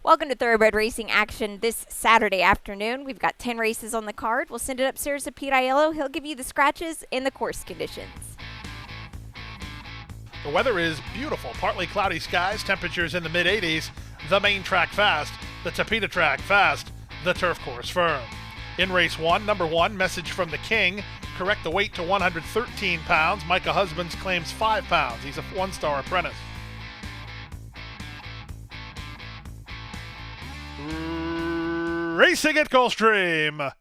Welcome to Thoroughbred Racing action this Saturday afternoon. We've got 10 races on the card. We'll send it upstairs to Pete Aiello. He'll give you the scratches and the course conditions. The weather is beautiful. Partly cloudy skies, temperatures in the mid-80s. The main track fast, the Tapeta track fast, the turf course firm. In race 1, number 1, Message from the King. Correct the weight to 113 pounds. Micah Husbands claims 5 pounds. He's a one-star apprentice. Racing at Gulfstream.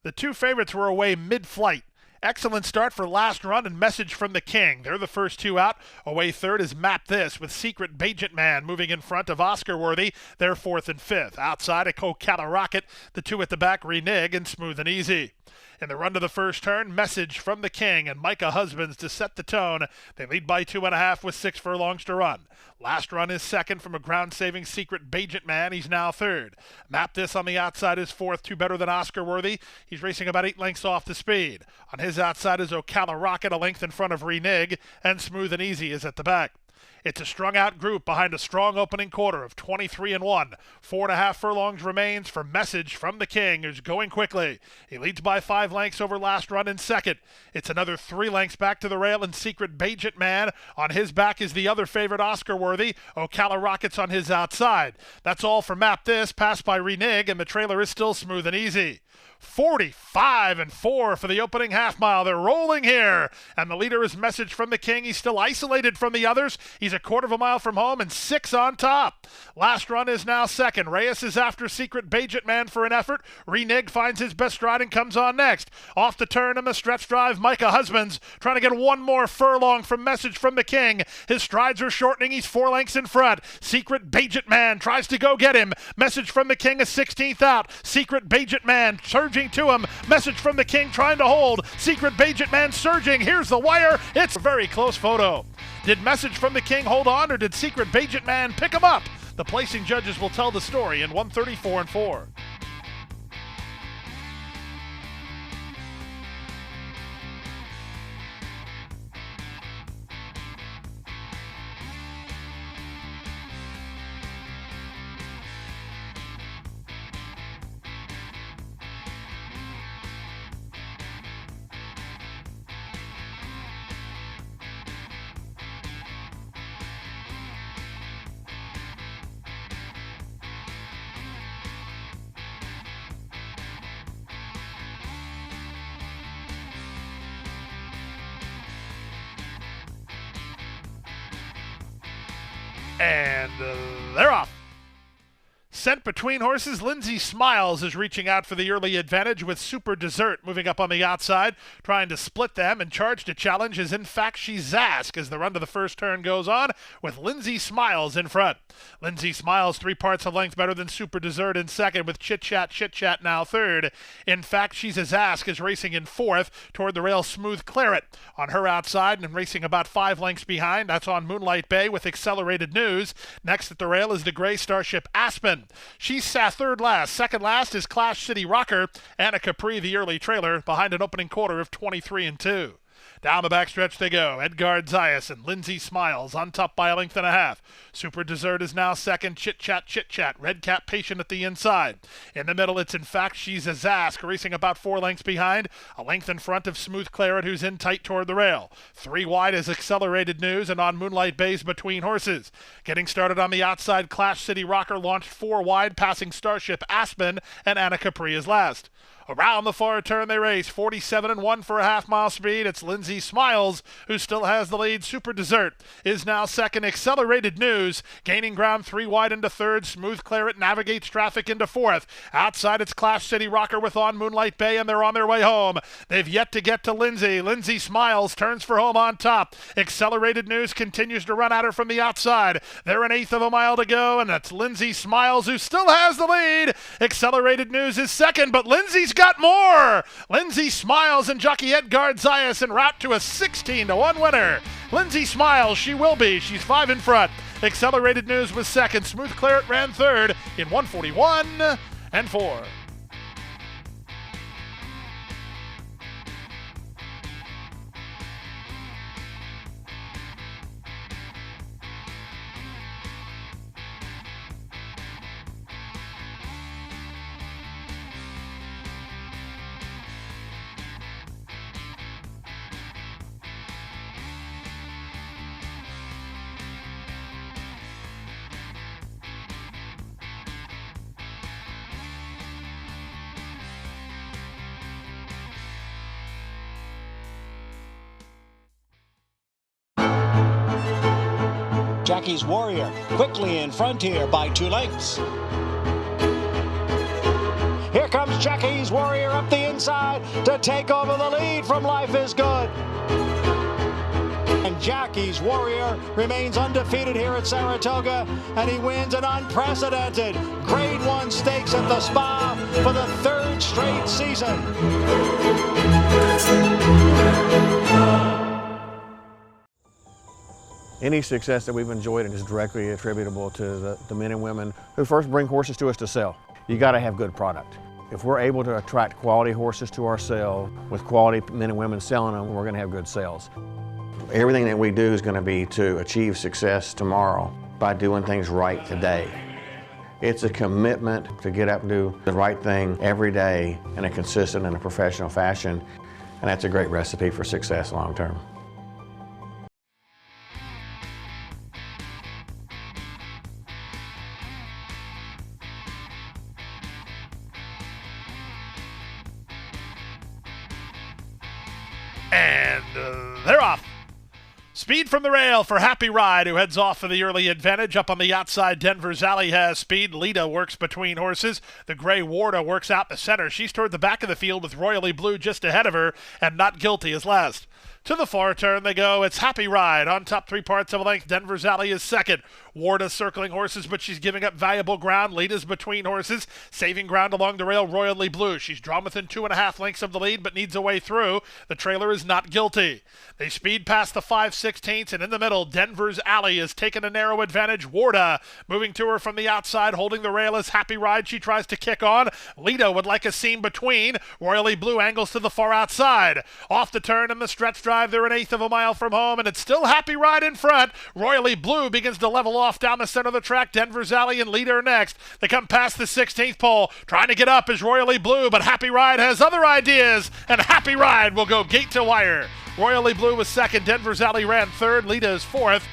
The two favorites were away mid-flight. Excellent start for Last Run and Message from the King. They're the first two out. Away third is Map This with Secret Bajent Man moving in front of Oscar Worthy. They're fourth and fifth. Outside a Ocala Rocket. The two at the back, Reneg and Smooth and Easy. In the run to the first turn, Message from the King and Micah Husbands to set the tone. They lead by 2.5 with 6 furlongs to run. Last Run is second from a ground-saving Secret Bajent Man. He's now third. Map This on the outside is fourth, two better than Oscar Worthy. He's racing about 8 lengths off the speed. On his outside is Ocala Rocket, a length in front of Reneg, and Smooth and Easy is at the back. It's a strung-out group behind a strong opening quarter of 23 and 1. 4.5 furlongs remains for Message from the King, who's going quickly. He leads by 5 lengths over Last Run in second. It's another 3 lengths back to the rail, and Secret Bajent Man on his back is the other favorite, Oscar Worthy. Ocala Rocket's on his outside. That's all for Map This, passed by Reneg, and the trailer is still Smooth and Easy. 45 and 4 for the opening half mile. They're rolling here, and the leader is Message from the King. He's still isolated from the others. He's a quarter of a mile from home and 6 on top. Last Run is now second. Reyes is after Secret Bajent Man for an effort. Reneg finds his best stride and comes on next. Off the turn in the stretch drive, Micah Husbands trying to get one more furlong from Message from the King. His strides are shortening. He's 4 lengths in front. Secret Bajent Man tries to go get him. Message from the King is 16th out. Secret Bajent Man surging to him. Message from the King trying to hold. Secret Bajent Man surging. Here's the wire. It's a very close photo. Did Message from the King hold on, or did Secret Bajent Man pick him up? The placing judges will tell the story in 134 and 4. And they're off. Sent between horses, Lindsay Smiles is reaching out for the early advantage with Super Dessert moving up on the outside, trying to split them, and charge to challenge is In Fact She's Zask as the run to the first turn goes on with Lindsay Smiles in front. Lindsay Smiles 3 parts of length better than Super Dessert in second, with Chit Chat now third. In Fact She's a Zask is racing in fourth toward the rail Smooth Claret. On her outside and racing about 5 lengths behind, that's on Moonlight Bay with Accelerated News. Next at the rail is the gray Starship Aspen. She's third last. Second last is Clash City Rocker. Anna Capri, the early trailer, behind an opening quarter of 23 and 2. Down the backstretch they go. Edgard Zayas and Lindsay Smiles on top by 1.5 lengths. Super Dessert is now second. Chit Chat. Red Cap Patient at the inside. In the middle, it's In Fact She's a Zask, racing about 4 lengths behind. A length in front of Smooth Claret, who's in tight toward the rail. 3 wide is Accelerated News, and on Moonlight Bay's Between Horses. Getting started on the outside, Clash City Rocker launched 4 wide, passing Starship Aspen, and Anna Capri is last. Around the far turn they race, 47 and 1 for a half-mile speed. It's Lindsay Smiles who still has the lead. Super Dessert is now second. Accelerated News gaining ground 3 wide into third. Smooth Claret navigates traffic into fourth. Outside it's Clash City Rocker with On Moonlight Bay, and they're on their way home. They've yet to get to Lindsay. Lindsay Smiles turns for home on top. Accelerated News continues to run at her from the outside. They're 1/8 of a mile to go, and that's Lindsay Smiles who still has the lead. Accelerated News is second, but Lindsay's got more. Lindsay Smiles and jockey Edgard Zayas en route to a 16-1 winner. Lindsay Smiles, she will be. She's 5 in front. Accelerated News was second. Smooth Claret ran third in 141 and 4. Jackie's Warrior quickly in front here by 2 lengths. Here comes Jackie's Warrior up the inside to take over the lead from Life is Good. And Jackie's Warrior remains undefeated here at Saratoga, and he wins an unprecedented Grade 1 stakes at the Spa for the 3rd straight season. Any success that we've enjoyed is directly attributable to the men and women who first bring horses to us to sell. You got to have good product. If we're able to attract quality horses to our sale with quality men and women selling them, we're going to have good sales. Everything that we do is going to be to achieve success tomorrow by doing things right today. It's a commitment to get up and do the right thing every day in a consistent and a professional fashion, and that's a great recipe for success long term. And they're off. Speed from the rail for Happy Ride, who heads off for the early advantage. Up on the outside, Denver's Alley has speed. Lita works between horses. The gray Warda works out the center. She's toward the back of the field with Royally Blue just ahead of her, and Not Guilty is last. To the far turn they go. It's Happy Ride on top 3 parts of a length. Denver's Alley is second. Warda circling horses, but she's giving up valuable ground. Lita's between horses, saving ground along the rail. Royally Blue. She's drawn within 2.5 lengths of the lead, but needs a way through. The trailer is Not Guilty. They speed past the 5/16, and in the middle, Denver's Alley is taking a narrow advantage. Warda moving to her from the outside, holding the rail as Happy Ride. She tries to kick on. Lita would like a seam between. Royally Blue angles to the far outside. Off the turn in the stretch drive, they're 1/8 of a mile from home, and it's still Happy Ride in front. Royally Blue begins to level off down the center of the track. Denver's Alley and Lita are next. They come past the 16th pole. Trying to get up is Royally Blue, but Happy Ride has other ideas, and Happy Ride will go gate to wire. Royally Blue was second. Denver's Alley ran third. Lita is fourth.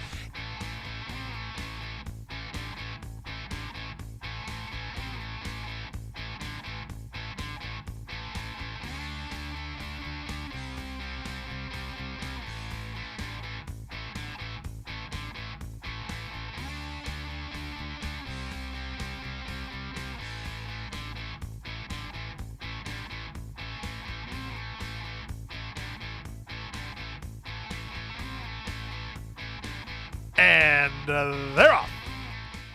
And they're off.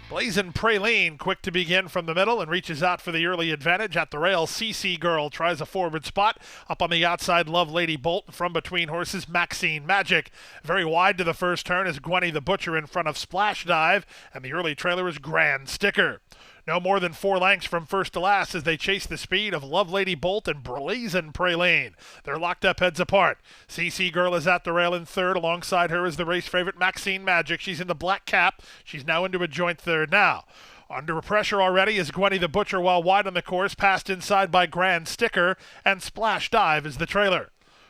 Blazin' Praline quick to begin from the middle and reaches out for the early advantage. At the rail, CC Girl tries a forward spot. Up on the outside, Love Lady Bolt from between horses, Maxine Magic. Very wide to the first turn is Gwenny the Butcher in front of Splash Dive, and the early trailer is Grand Sticker. No more than 4 lengths from first to last as they chase the speed of Love Lady Bolt and Blazin' Praline. They're locked up heads apart. CC Girl is at the rail in third. Alongside her is the race favorite Maxine Magic. She's in the black cap. She's now into a joint third now. Under pressure already is Gwenny the Butcher while wide on the course, passed inside by Grand Sticker, and Splash Dive is the trailer.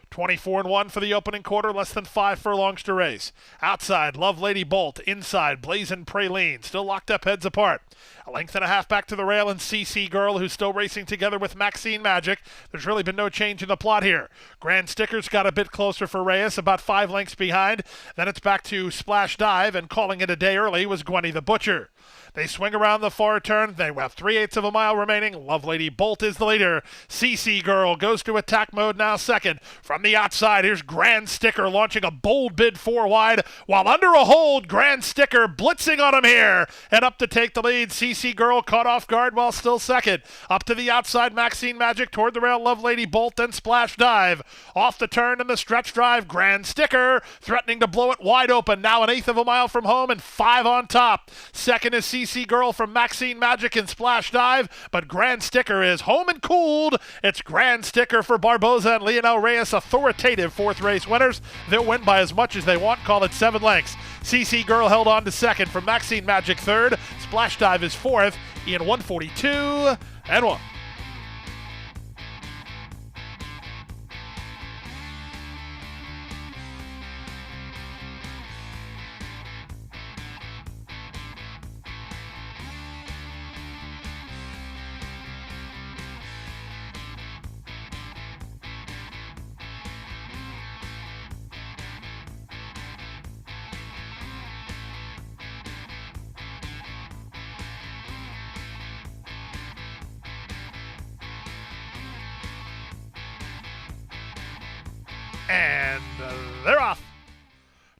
24-1 for the opening quarter, less than 5 furlongs to race. Outside, Love Lady Bolt. Inside, Blazin' Praline. Still locked up heads apart. 1.5 lengths back to the rail, and CC Girl, who's still racing together with Maxine Magic. There's really been no change in the plot here. Grand Sticker's got a bit closer for Reyes, about 5 lengths behind. Then it's back to Splash Dive, and calling it a day early was Gwenny the Butcher. They swing around the far turn. They have 3/8 of a mile remaining. Love Lady Bolt is the leader. CC Girl goes to attack mode now second. From the outside, here's Grand Sticker launching a bold bid 4 wide. While under a hold, Grand Sticker blitzing on him here. And up to take the lead, CC CC Girl caught off guard while still second. Up to the outside, Maxine Magic toward the rail, Lovelady Bolt, then Splash Dive. Off the turn in the stretch drive, Grand Sticker threatening to blow it wide open. Now an eighth of a mile from home and 5 on top. Second is CC Girl from Maxine Magic and Splash Dive, but Grand Sticker is home and cooled. It's Grand Sticker for Barboza and Leonel Reyes, authoritative fourth race winners. They'll win by as much as they want, call it 7 lengths. CC Girl held on to second from Maxine Magic third. Splash Dive is fourth in 1:42 and 1. And they're off.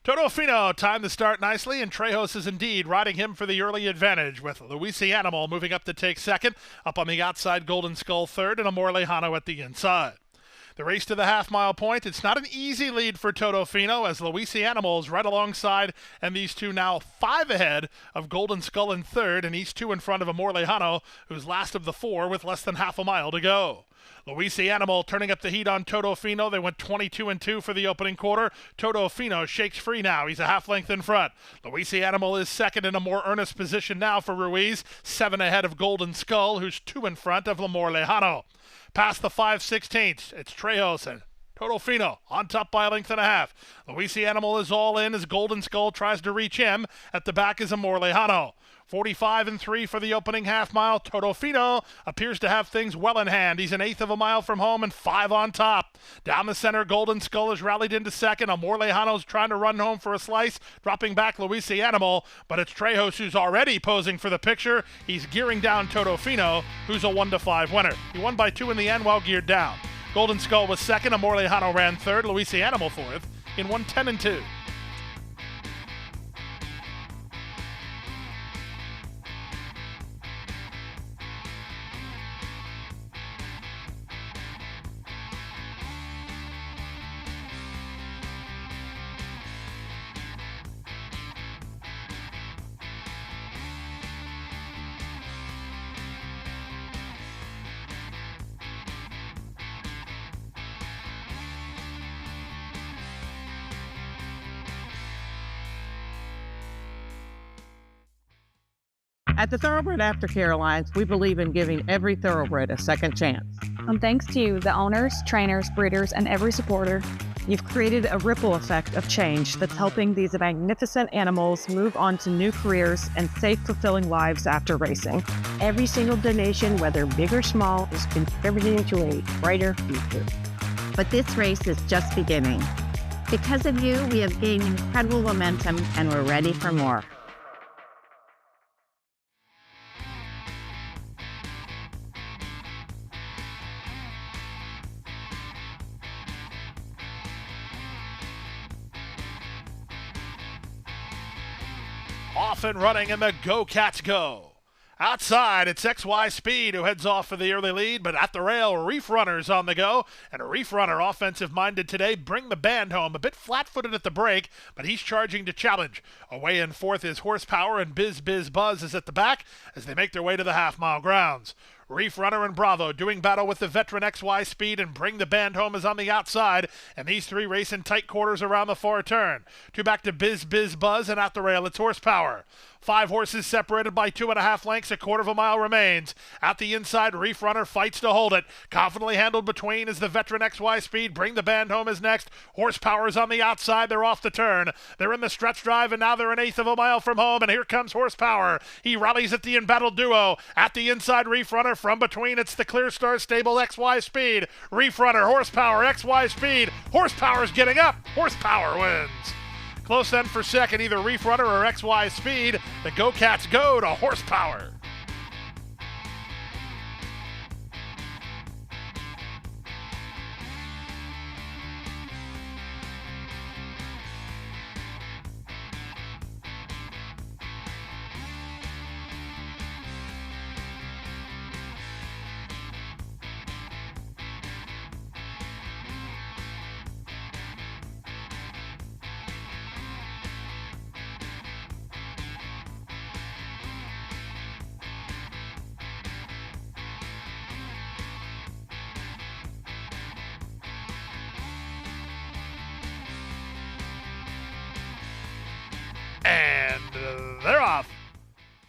Todofino timed the start nicely, and Trejos is indeed riding him for the early advantage, with Luisi Animal moving up to take second. Up on the outside, Golden Skull third, and Amor Lejano at the inside. The race to the half-mile point, it's not an easy lead for Todofino, as Luisi Animal is right alongside, and these two now 5 ahead of Golden Skull in third, and he's 2 in front of Amor Lejano, who's last of the 4 with less than half a mile to go. Luisi Animal turning up the heat on Todofino. They went 22-2 for the opening quarter. Todofino shakes free now. He's a half length in front. Luisi Animal is second in a more earnest position now for Ruiz. 7 ahead of Golden Skull, who's 2 in front of Amor Lejano. Past the 5/16, it's Trejos and Todofino on top by a length and a half. Luisi Animal is all in as Golden Skull tries to reach him. At the back is Amor Lejano. 45-3 for the opening half mile. Todofino appears to have things well in hand. He's an eighth of a mile from home and 5 on top. Down the center, Golden Skull has rallied into second. Amor Lejano's trying to run home for a slice, dropping back Luisi Animal, but it's Trejos who's already posing for the picture. He's gearing down Todofino, who's a 1-5 winner. He won by 2 in the end while geared down. Golden Skull was second. Amor Lejano ran third. Luisi Animal fourth in 1:10-2. At the Thoroughbred Aftercare Alliance, we believe in giving every thoroughbred a second chance. Thanks to you, the owners, trainers, breeders, and every supporter, you've created a ripple effect of change that's helping these magnificent animals move on to new careers and safe, fulfilling lives after racing. Every single donation, whether big or small, is contributing to a brighter future. But this race is just beginning. Because of you, we have gained incredible momentum and we're ready for more. Off and running, and the Go Cats go. Outside, it's XY Speed who heads off for the early lead, but at the rail, Reef Runner's on the go, and a Reef Runner offensive-minded today. Bring the band home. A bit flat-footed at the break, but he's charging to challenge. Away in fourth is Horsepower, and Biz Buzz is at the back as they make their way to the half-mile grounds. Reef Runner and Bravo doing battle with the veteran XY Speed, and Bring the Band Home is on the outside, and these three race in tight quarters around the far turn. 2 back to Biz Buzz, and at the rail it's Horsepower. 5 horses separated by 2.5 lengths, a quarter of a mile remains. At the inside, Reef Runner fights to hold it. Confidently handled between is the veteran XY Speed. Bring the Band Home is next. Horsepower is on the outside. They're off the turn. They're in the stretch drive, and now they're an eighth of a mile from home, and here comes Horsepower. He rallies at the embattled duo. At the inside, Reef Runner. From between, it's the Clear Star stable XY Speed. Reef Runner, Horsepower, XY Speed. Horsepower's getting up. Horsepower wins. Close then for second, either Reef Runner or XY Speed. The Go Cats go to Horsepower.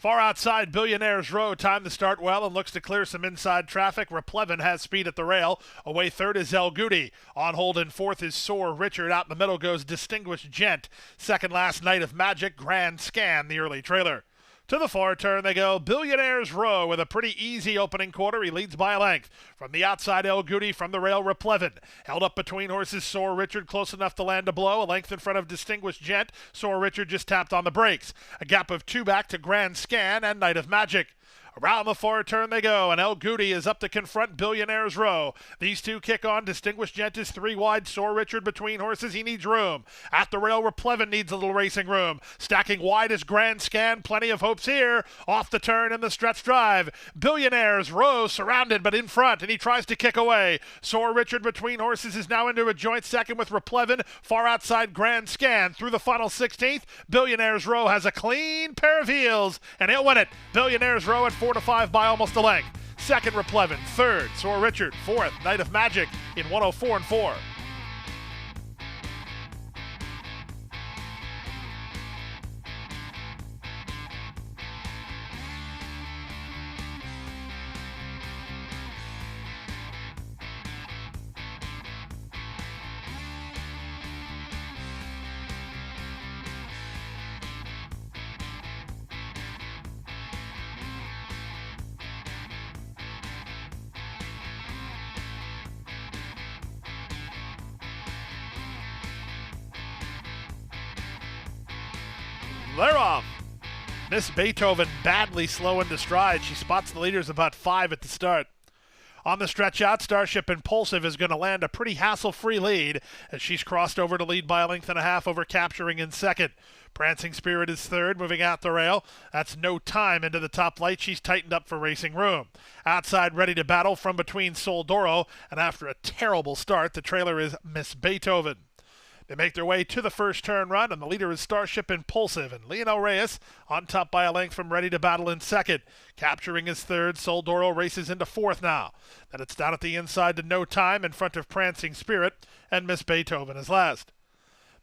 Far outside Billionaires Row, time to start well and looks to clear some inside traffic. Replevin has speed at the rail. Away third is El Goody. On hold in fourth is Soar Richard. Out in the middle goes Distinguished Gent. Second last Night of Magic, Grand Scan, the early trailer. To the far turn they go. Billionaires Row with a pretty easy opening quarter. He leads by a length. From the outside, El Goody. From the rail, Replevin. Held up between horses, Soar Richard close enough to land a blow. A length in front of Distinguished Gent. Soar Richard just tapped on the brakes. A gap of 2 back to Grand Scan and Night of Magic. Around the far turn they go, and El Goody is up to confront Billionaires Row. These two kick on. Distinguished Gent is 3 wide. Soar Richard between horses. He needs room. At the rail, Replevin needs a little racing room. Stacking wide is Grand Scan. Plenty of hopes here. Off the turn in the stretch drive. Billionaires Row surrounded but in front, and he tries to kick away. Soar Richard between horses is now into a joint second with Replevin. Far outside Grand Scan. Through the final 16th, Billionaires Row has a clean pair of heels, and he'll win it. Billionaires Row at 4-5 by almost a length. Second, Replevin. Third, Soar Richard. Fourth, Night of Magic in 104-4. They're off. Miss Beethoven badly slow into stride. She spots the leaders about 5 at the start. On the stretch out, Starship Impulsive is going to land a pretty hassle-free lead as she's crossed over to lead by a length and a half over Capturing in second. Prancing Spirit is third, moving out the rail. That's No Time into the top light. She's tightened up for racing room. Outside, Ready to Battle from between Soldoro, and after a terrible start, the trailer is Miss Beethoven. They make their way to the first turn run, and the leader is Starship Impulsive, and Leonel Reyes on top by a length from Ready to Battle in second. Capturing his third, Soldoro races into fourth now. Then it's down at the inside to No Time in front of Prancing Spirit, and Miss Beethoven is last.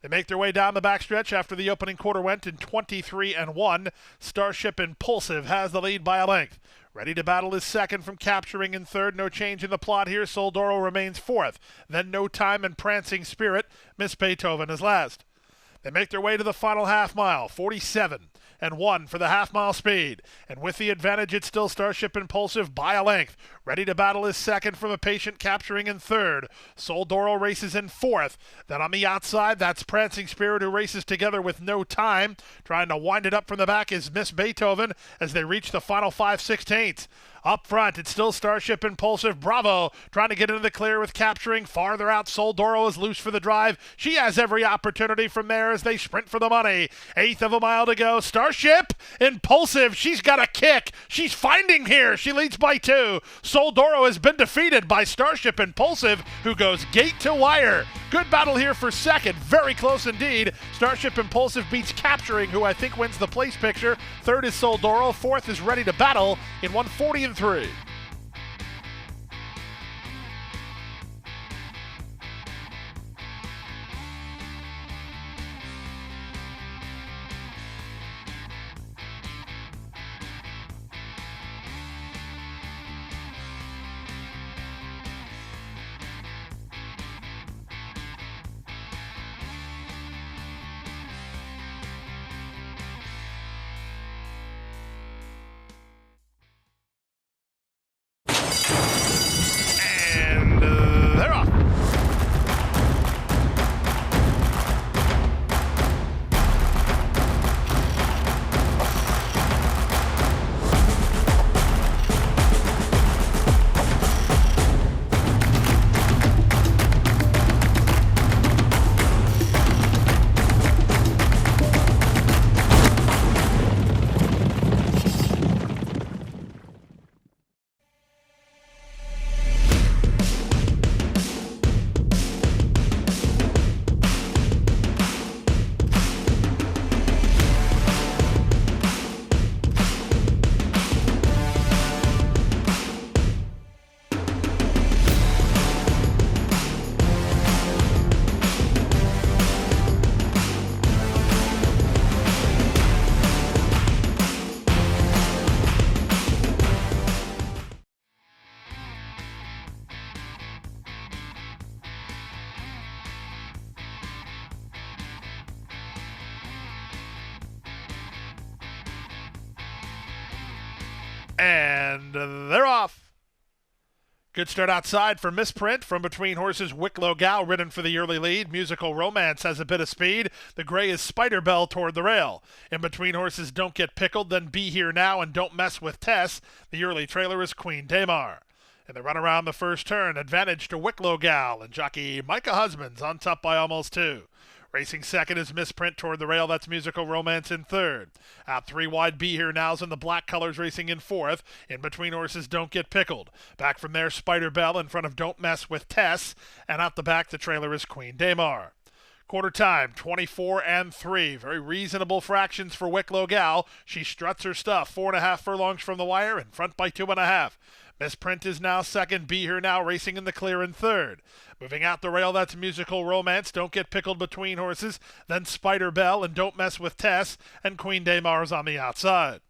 They make their way down the backstretch after the opening quarter went in 23-1. Starship Impulsive has the lead by a length. Ready to Battle is second from Capturing in third. No change in the plot here. Soldoro remains fourth. Then No Time and Prancing Spirit. Miss Beethoven is last. They make their way to the final half mile. 47-1 for the half mile speed. And with the advantage, it's still Starship Impulsive by a length. Ready to Battle is second from a patient, Capturing in third. Soldoro races in fourth. Then on the outside, that's Prancing Spirit, who races together with No Time. Trying to wind it up from the back is Miss Beethoven as they reach the final 5/16. Up front, it's still Starship Impulsive. Bravo, trying to get into the clear with Capturing. Farther out, Soldoro is loose for the drive. She has every opportunity from there as they sprint for the money. 1/8 of a mile to go. Starship Impulsive, she's got a kick. She's finding here. She leads by 2. Soldoro has been defeated by Starship Impulsive, who goes gate to wire. Good battle here for second. Very close indeed. Starship Impulsive beats Capturing, who I think wins the place picture. Third is Soldoro. Fourth is Ready to Battle in 140-3. And they're off. Good start outside for Misprint from between horses Wicklow Gal ridden for the early lead. Musical Romance has a bit of speed. The gray is Spider Bell toward the rail. In between horses Don't Get Pickled, then Be Here Now and Don't Mess with Tess. The early trailer is Queen Damar. In the run around the first turn, advantage to Wicklow Gal and jockey Micah Husbands on top by almost 2. Racing second is Misprint toward the rail. That's Musical Romance in third. Out 3 wide, Be Here Now's in the black colors racing in fourth. In between horses, Don't Get Pickled. Back from there, Spider Bell in front of Don't Mess with Tess. And out the back, the trailer is Queen Damar. Quarter time, 24 and 3. Very reasonable fractions for Wicklow Gal. She struts her stuff. 4.5 furlongs from the wire, in front by 2.5. Misprint is now second. Be Here Now racing in the clear in third. Moving out the rail, that's Musical Romance. Don't Get Pickled between horses. Then Spider Bell and Don't Mess with Tess. And Queen Damar's on the outside.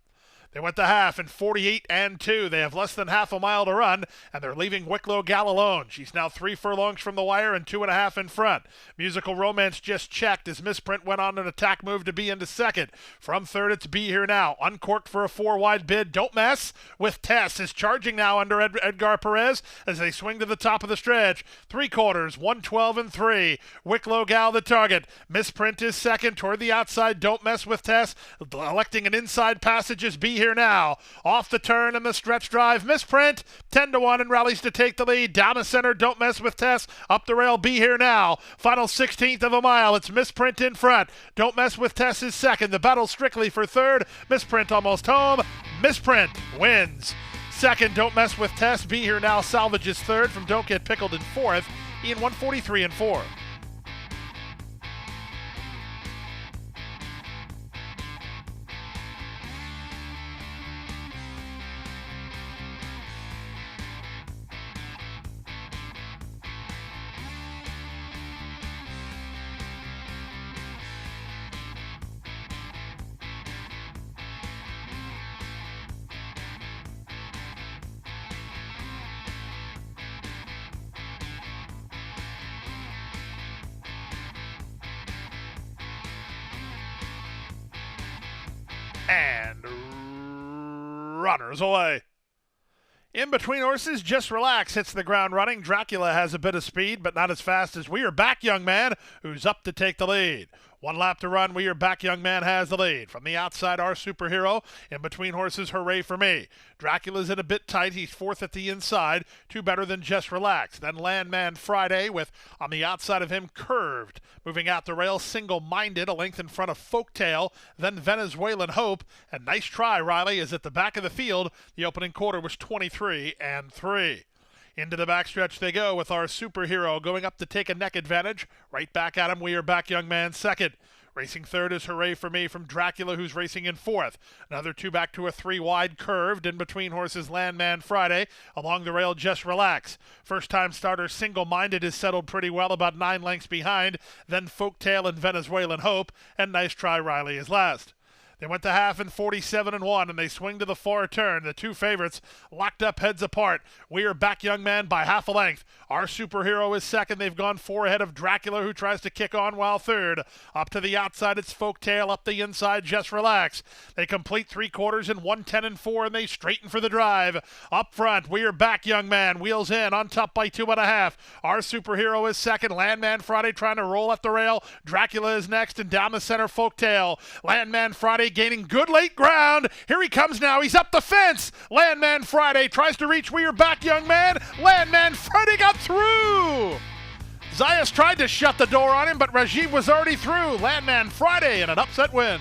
They went to half in 48 and 2. They have less than half a mile to run, and they're leaving Wicklow Gal alone. She's now 3 furlongs from the wire and 2.5 in front. Musical Romance just checked as Misprint went on an attack move to be into second. From third, it's Be Here Now. Uncorked for a 4-wide bid. Don't Mess with Tess is charging now under Edgar Perez as they swing to the top of the stretch. 3/4, 112 and 3. Wicklow Gal the target. Misprint is second toward the outside. Don't Mess with Tess. Electing an inside passage is Be Here Now. Off the turn and the stretch drive. Misprint 10-1 and rallies to take the lead. Down the center, Don't Mess with Tess. Up the rail, Be Here Now. Final 16th of a mile. It's Misprint in front. Don't Mess with Tess is second. The battle strictly for third. Misprint almost home. Misprint wins. Second, Don't Mess with Tess. Be Here Now salvages third from Don't Get Pickled in fourth. Ian 143 and 4. And runners away. In between horses, Just Relax hits the ground running. Dracula has a bit of speed, but not as fast as We Are Back Young Man, who's up to take the lead. 1 lap to run. We Are Back Young Man has the lead. From the outside, Our Superhero. In between horses, Hooray for Me. Dracula's in a bit tight. He's fourth at the inside. 2 better than Just Relax. Then Landman Friday with, on the outside of him, Curved. Moving out the rail, Single Minded, a length in front of Folktale. Then Venezuelan Hope. And Nice Try, Riley, is at the back of the field. The opening quarter was 23 and 3. Into the backstretch they go with Our Superhero going up to take a neck advantage. Right back at him, We Are Back Young Man second. Racing third is Hooray for Me from Dracula, who's racing in fourth. Another 2 back to a 3 wide, Curved. In between horses, Landman Friday. Along the rail, Just Relax. First time starter Single Minded is settled pretty well, about 9 lengths behind. Then Folktale and Venezuelan Hope. And Nice Try, Riley is last. They went to half in 47 and 1, and they swing to the far turn. The 2 favorites locked up heads apart. We Are Back Young Man by half a length. Our Superhero is second. They've gone 4 ahead of Dracula, who tries to kick on while third. Up to the outside, it's Folktale. Up the inside, Just Relax. They complete 3/4 in 110 and 4, and they straighten for the drive. Up front, We Are Back Young Man. Wheels in, on top by 2.5. Our Superhero is second. Landman Friday trying to roll up the rail. Dracula is next, and down the center, Folktale. Landman Friday gaining good late ground. Here he comes now. He's up the fence. Landman Friday tries to reach We Are Back Young Man. Landman Friday got through. Zayas tried to shut the door on him, but Rajiv was already through. Landman Friday and an upset win.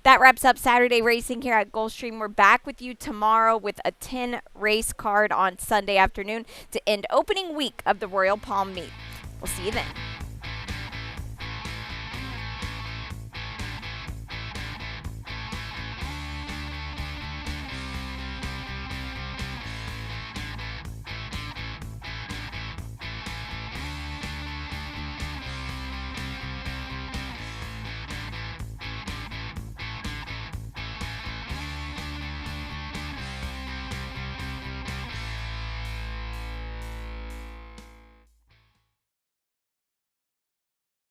That wraps up Saturday racing here at Gulfstream. We're back with you tomorrow with a 10 race card on Sunday afternoon to end opening week of the Royal Palm Meet. We'll see you then.